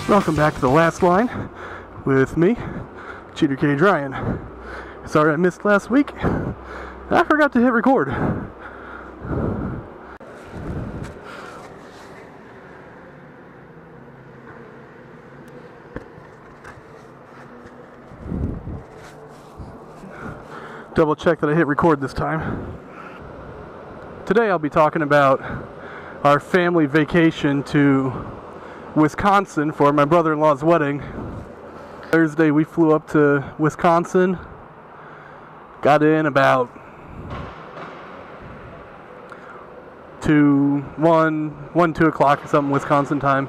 Welcome back to the last line with me, Cheater Cage Ryan. Sorry I missed last week. I forgot to hit record. Double check that I hit record this time. Today I'll be talking about our family vacation to Wisconsin for my brother-in-law's wedding. Thursday we flew up to Wisconsin, got in about 2 o'clock or something Wisconsin time.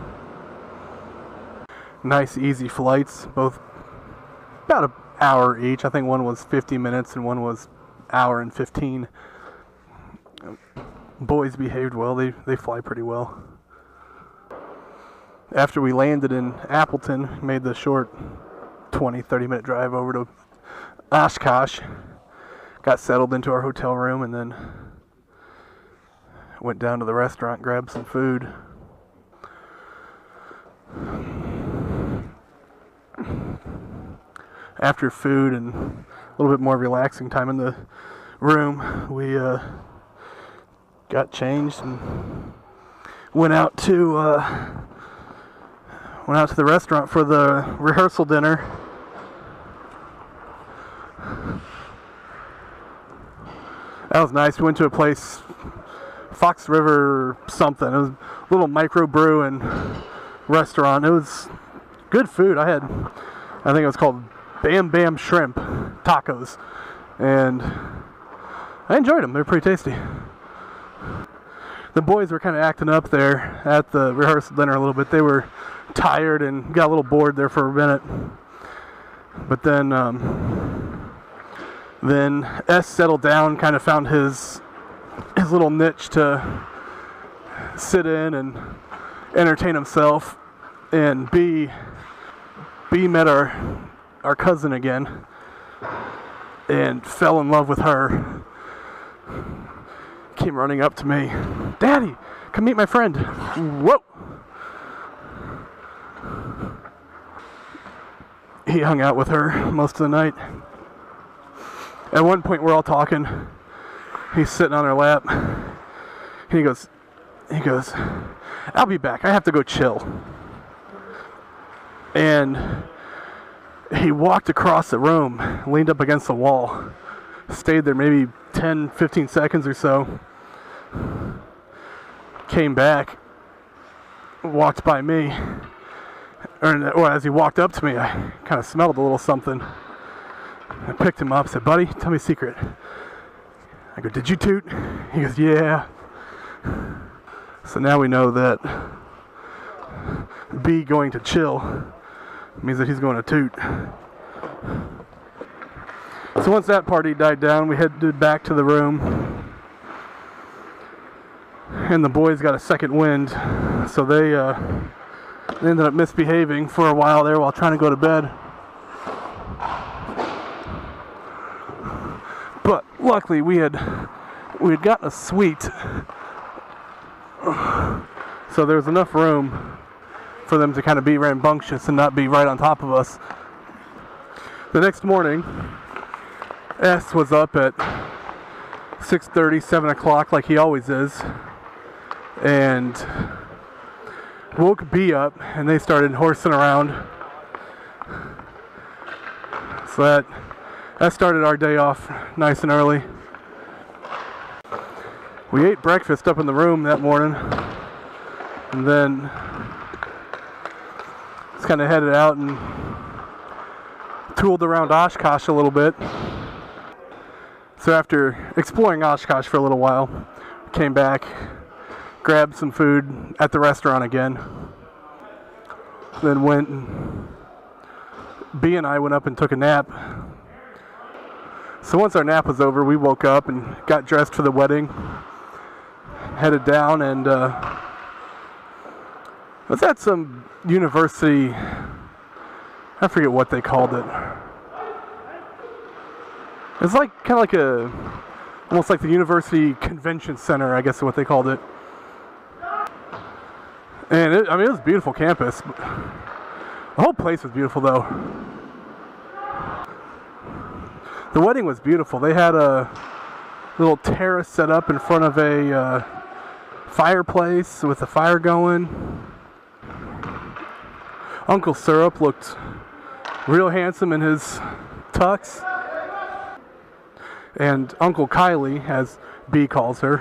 Nice easy flights, both about an hour each. I think one was 50 minutes and one was hour and 15. Boys behaved well, they fly pretty well. After we landed in Appleton, made the short 20-30 minute drive over to Oshkosh, got settled into our hotel room, and then went down to the restaurant, grabbed some food. After food and a little bit more relaxing time in the room, we got changed and went out to the restaurant for the rehearsal dinner. That was nice. We went to a place, Fox River something. It was a little microbrew and restaurant. It was good food. I think it was called Bam Bam Shrimp Tacos, and I enjoyed them. They're pretty tasty. The boys were kind of acting up there at the rehearsal dinner a little bit. They were tired and got a little bored there for a minute. But then S settled down, kind of found his little niche to sit in and entertain himself. And B met our cousin again and fell in love with her. Came running up to me, "Daddy, come meet my friend." Whoa! He hung out with her most of the night. At one point, we're all talking. He's sitting on her lap. And he goes, "I'll be back. I have to go chill." And he walked across the room, leaned up against the wall, stayed there maybe 10, 15 seconds or so. Came back, walked by me, or as he walked up to me, I kind of smelled a little something. I picked him up, said, "Buddy, tell me a secret." I go, "Did you toot?" He goes, "Yeah." So now we know that B going to chill means that he's going to toot. So once that party died down, we headed back to the room. And the boys got a second wind, so they ended up misbehaving for a while there while trying to go to bed. But luckily we had gotten a suite, so there was enough room for them to kind of be rambunctious and not be right on top of us. The next morning, S was up at 6:30, 7 o'clock like he always is, and woke B up, and they started horsing around. So that started our day off nice and early. We ate breakfast up in the room that morning, and then just kind of headed out and tooled around Oshkosh a little bit. So after exploring Oshkosh for a little while, came back, grabbed some food at the restaurant again, then B and I went up and took a nap. So once our nap was over, we woke up and got dressed for the wedding, headed down, and was at some university, I forget what they called it. It's like kind of like almost like the University Convention Center, I guess is what they called it. And it was a beautiful campus. The whole place was beautiful, though. The wedding was beautiful. They had a little terrace set up in front of a fireplace with a fire going. Uncle Syrup looked real handsome in his tux. And Uncle Kylie, as B calls her,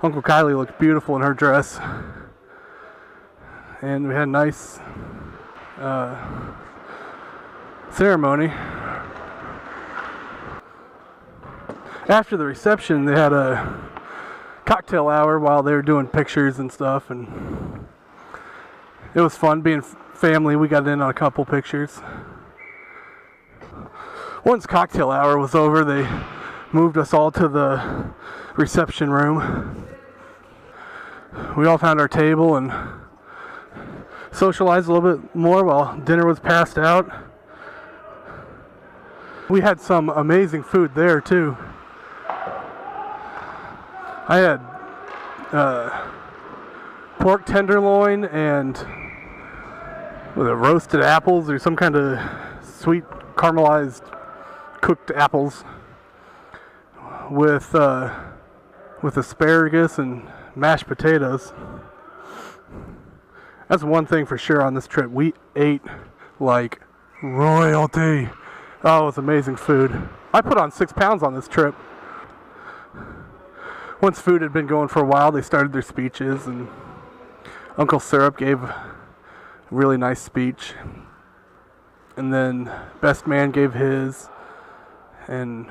Uncle Kylie looked beautiful in her dress. And we had a nice ceremony. After the reception, they had a cocktail hour while they were doing pictures and stuff, and it was fun being family. We got in on a couple pictures. Once cocktail hour was over, they moved us all to the reception room. We all found our table and socialized a little bit more while dinner was passed out. We had some amazing food there too. I had pork tenderloin and roasted apples or some kind of sweet caramelized cooked apples with asparagus and mashed potatoes. That's one thing for sure on this trip. We ate like royalty. Oh, it was amazing food. I put on 6 pounds on this trip. Once food had been going for a while, they started their speeches, and Uncle Syrup gave a really nice speech. And then Best Man gave his, and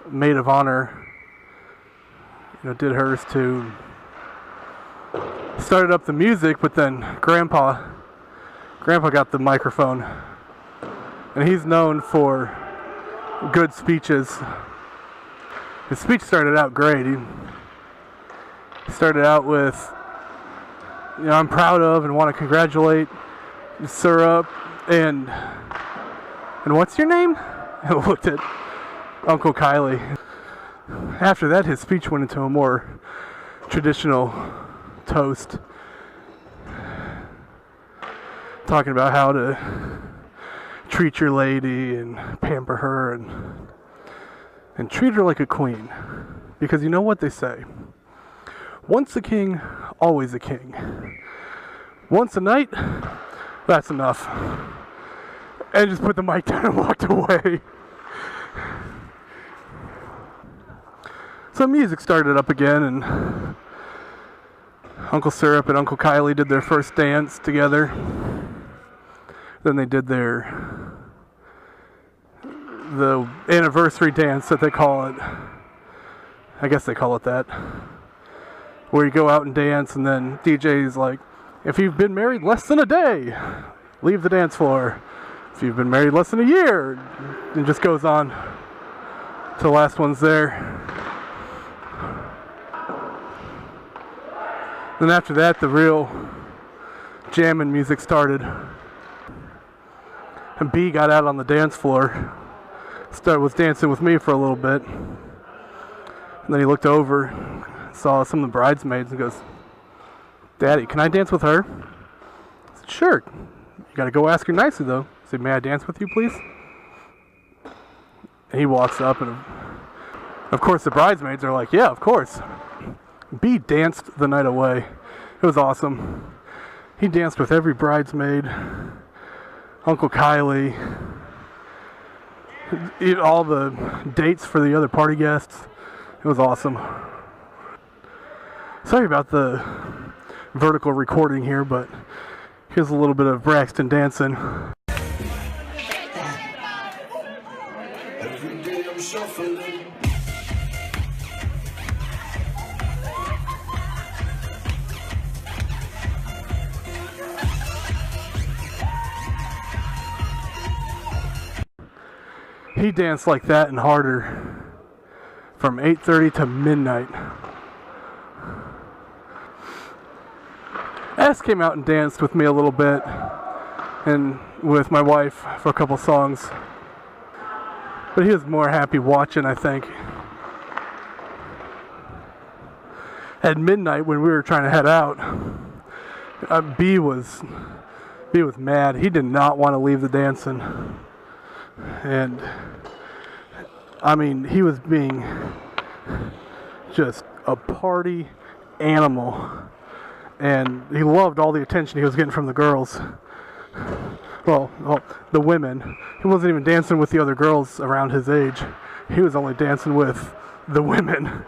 Maid of Honor, did hers too. Started up the music, but then Grandpa got the microphone, and he's known for good speeches. His speech started out great. He started out with, I'm proud of and want to congratulate Syrup and what's your name? I looked at Uncle Kylie. After that, his speech went into a more traditional toast, talking about how to treat your lady and pamper her and treat her like a queen, because you know what they say, once a king, always a king. Once a knight, that's enough. And just put the mic down and walked away. So music started up again, and Uncle Syrup and Uncle Kylie did their first dance together. Then they did the anniversary dance that they call it. I guess they call it that. Where you go out and dance, and then DJ's like, if you've been married less than a day, leave the dance floor. If you've been married less than a year, it just goes on till the last one's there. Then after that, the real jamming music started. And B got out on the dance floor, was dancing with me for a little bit. And then he looked over, saw some of the bridesmaids, and goes, Daddy, can I dance with her? I said, sure. You gotta go ask her nicely, though. I said, may I dance with you, please? And he walks up, and of course the bridesmaids are like, yeah, of course. B danced the night away. It was awesome. He danced with every bridesmaid, Uncle Kylie, all the dates for the other party guests. It was awesome. Sorry about the vertical recording here, but here's a little bit of Braxton dancing. Every day I'm shuffling. He danced like that and harder from 8:30 to midnight. S came out and danced with me a little bit, and with my wife for a couple songs. But he was more happy watching, I think. At midnight, when we were trying to head out, B was He was mad. He did not want to leave the dancing. And, I mean, he was being just a party animal. And he loved all the attention he was getting from the girls. Well, the women. He wasn't even dancing with the other girls around his age. He was only dancing with the women.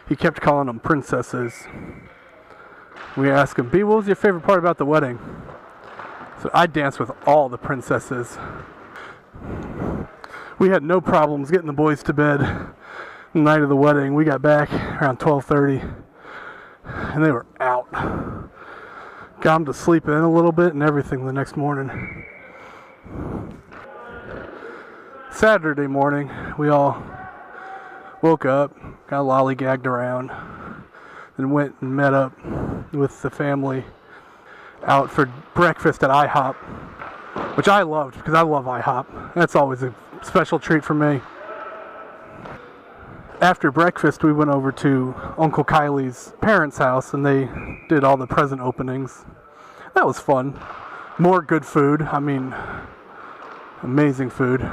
He kept calling them princesses. We asked him, B, what was your favorite part about the wedding? So I danced with all the princesses. We had no problems getting the boys to bed the night of the wedding. We got back around 12:30 and they were out. Got them to sleep in a little bit and everything the next morning. Saturday morning, we all woke up, got lollygagged around, and went and met up with the family out for breakfast at IHOP, which I loved because I love IHOP. That's always a special treat for me. After breakfast, we went over to Uncle Kylie's parents' house, and they did all the present openings. That was fun. More good food. I mean, amazing food.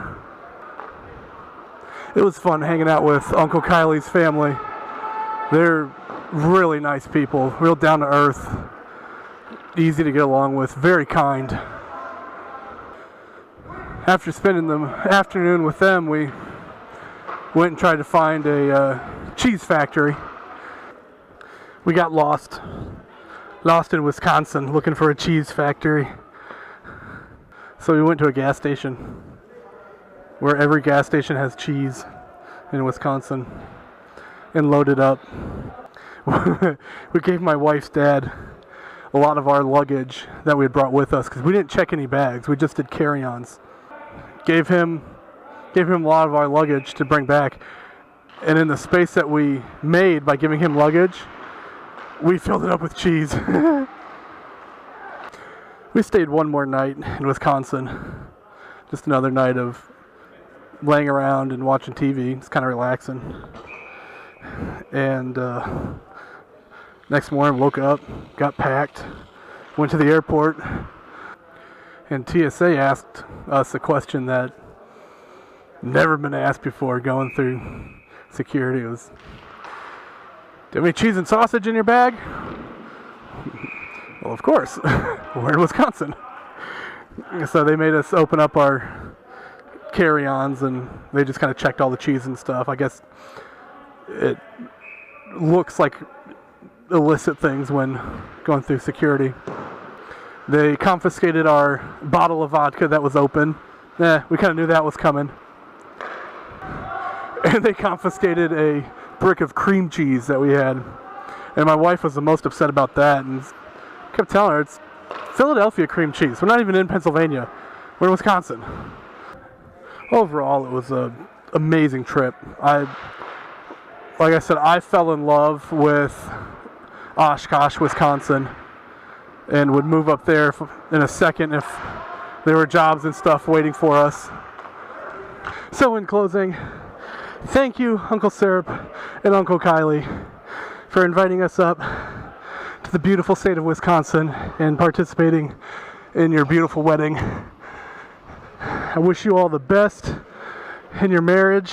It was fun hanging out with Uncle Kylie's family. They're really nice people, real down to earth, easy to get along with, very kind. After spending the afternoon with them, we went and tried to find a cheese factory. We got lost in Wisconsin looking for a cheese factory. So we went to a gas station where every gas station has cheese in Wisconsin and loaded up. We gave my wife's dad a lot of our luggage that we had brought with us because we didn't check any bags. We just did carry-ons. Gave him a lot of our luggage to bring back, and in the space that we made by giving him luggage, we filled it up with cheese. We stayed one more night in Wisconsin. Just another night of laying around and watching TV. It's kind of relaxing. And next morning, woke up, got packed, went to the airport, and TSA asked us a question that never been asked before going through security. It was, do you have any cheese and sausage in your bag? Well, of course. We're in Wisconsin. So they made us open up our carry-ons, and they just kind of checked all the cheese and stuff. I guess it looks like illicit things when going through security. They confiscated our bottle of vodka that was open. We kind of knew that was coming. And they confiscated a brick of cream cheese that we had. And my wife was the most upset about that and kept telling her it's Philadelphia cream cheese. We're not even in Pennsylvania. We're in Wisconsin. Overall, it was an amazing trip. Like I said, I fell in love with Oshkosh, Wisconsin, and would move up there in a second if there were jobs and stuff waiting for us. So in closing, thank you, Uncle Syrup and Uncle Kylie, for inviting us up to the beautiful state of Wisconsin and participating in your beautiful wedding. I wish you all the best in your marriage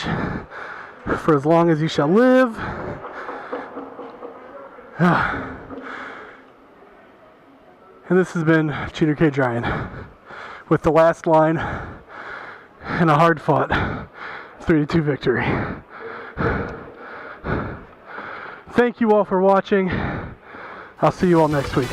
for as long as you shall live. And this has been Cheater K. Dryan with the last line and a hard-fought 3-2 victory. Thank you all for watching. I'll see you all next week.